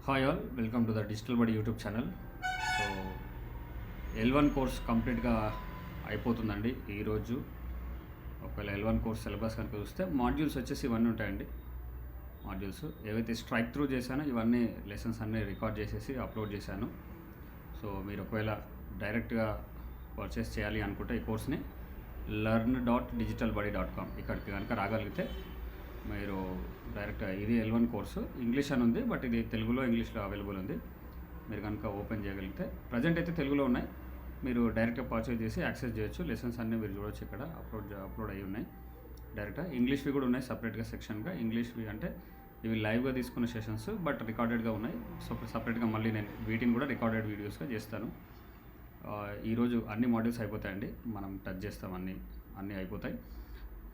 Hi all, welcome to the digital Badi YouTube channel. So L1 course కంప్లీట్గా అయిపోతుందండి ఈరోజు. ఒకవేళ L1 కోర్స్ సిలబస్ కనుక చూస్తే మాడ్యూల్స్ వచ్చేసి ఇవన్నీ ఉంటాయండి. మాడ్యూల్స్ ఏవైతే స్ట్రైక్ త్రూ చేశానో ఇవన్నీ లెసన్స్ అన్నీ రికార్డ్ చేసేసి అప్లోడ్ చేశాను. సో మీరు ఒకవేళ డైరెక్ట్గా పర్చేస్ చేయాలి అనుకుంటే ఈ కోర్స్ని learn.digitalbuddy.com ఇక్కడికి కనుక రాగలిగితే మీరు డైరెక్ట్ ఇది L1 కోర్సు ఇంగ్లీష్ అని ఉంది, బట్ ఇది తెలుగులో ఇంగ్లీష్లో అవైలబుల్ ఉంది. మీరు కనుక ఓపెన్ చేయగలిగితే ప్రజెంట్ అయితే తెలుగులో ఉన్నాయి. మీరు డైరెక్ట్గా పర్చేజ్ చేసి యాక్సెస్ చేయొచ్చు. లెసన్స్ అన్నీ మీరు చూడవచ్చు, ఇక్కడ అప్లోడ్ అయ్యి ఉన్నాయి. డైరెక్ట్గా ఇంగ్లీష్వి కూడా ఉన్నాయి సపరేట్గా సెక్షన్గా. ఇంగ్లీష్వి అంటే ఇవి లైవ్గా తీసుకున్న సెషన్స్, బట్ రికార్డెడ్గా ఉన్నాయి. సో సపరేట్గా మళ్ళీ నేను వీటిని కూడా రికార్డెడ్ వీడియోస్గా చేస్తాను. ఈరోజు అన్ని మాడ్యూల్స్ అయిపోతాయండి, మనం టచ్ చేస్తాం, అన్నీ అయిపోతాయి.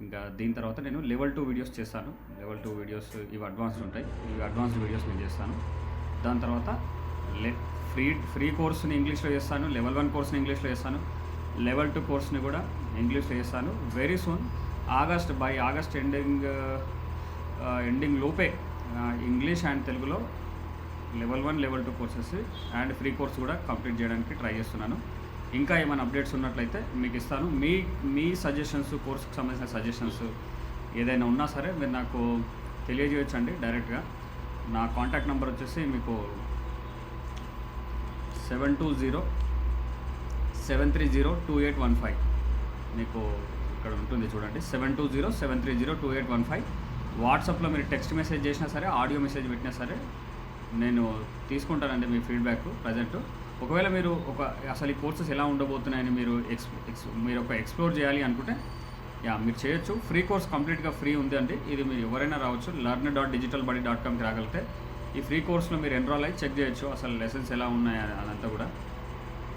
ఇంకా దీని తర్వాత నేను లెవెల్ 2 వీడియోస్ చేస్తాను. లెవెల్ 2 వీడియోస్ ఇవి అడ్వాన్స్డ్ ఉంటాయి. ఇవి అడ్వాన్స్డ్ వీడియోస్ నేను చేస్తాను. దాని తర్వాత ఫ్రీ కోర్స్ని ఇంగ్లీష్లో చేస్తాను. లెవెల్ 1 కోర్స్ని ఇంగ్లీష్లో చేస్తాను. లెవెల్ 2 కోర్స్ని కూడా ఇంగ్లీష్లో చేస్తాను. వెరీ సూన్ ఆగస్ట్ ఎండింగ్ లోపే ఇంగ్లీష్ అండ్ తెలుగులో level 1 level 2 courses and free course కూడా కంప్లీట్ చేయడానికి ట్రై చేస్తున్నాను. ఇంకా ఏమైనా అప్డేట్స్ ఉన్నట్లయితే మీకు ఇస్తాను. మీ సజెషన్స్, కోర్సుకు సంబంధించిన సజెషన్స్ ఏదైనా ఉన్నా సరే మీరు నాకు తెలియజేయచ్చండి. డైరెక్ట్గా నా కాంటాక్ట్ నెంబర్ వచ్చేసి మీకు 720-730-2815 మీకు ఇక్కడ ఉంటుంది చూడండి. 720-730-2815 వాట్సాప్లో మీరు టెక్స్ట్ మెసేజ్ చేసినా సరే, ఆడియో మెసేజ్ పెట్టినా సరే నేను తీసుకుంటానండి మీ ఫీడ్బ్యాక్. ప్రజెంట్ ఒకవేళ మీరు అసలు ఈ కోర్సెస్ ఎలా ఉండబోతున్నాయని మీరు ఎక్స్ప్లోర్ చేయాలి అనుకుంటే మీరు చేయొచ్చు. ఫ్రీ కోర్స్ కంప్లీట్గా ఫ్రీ ఉంది అండి. ఇది మీరు ఎవరైనా రావచ్చు. learn.digitalbuddy.comకి రాగలిగితే ఈ ఫ్రీ కోర్స్లో మీరు ఎన్రోల్ అయ్యి చెక్ చేయొచ్చు అసలు లెసన్స్ ఎలా ఉన్నాయి అదంతా కూడా.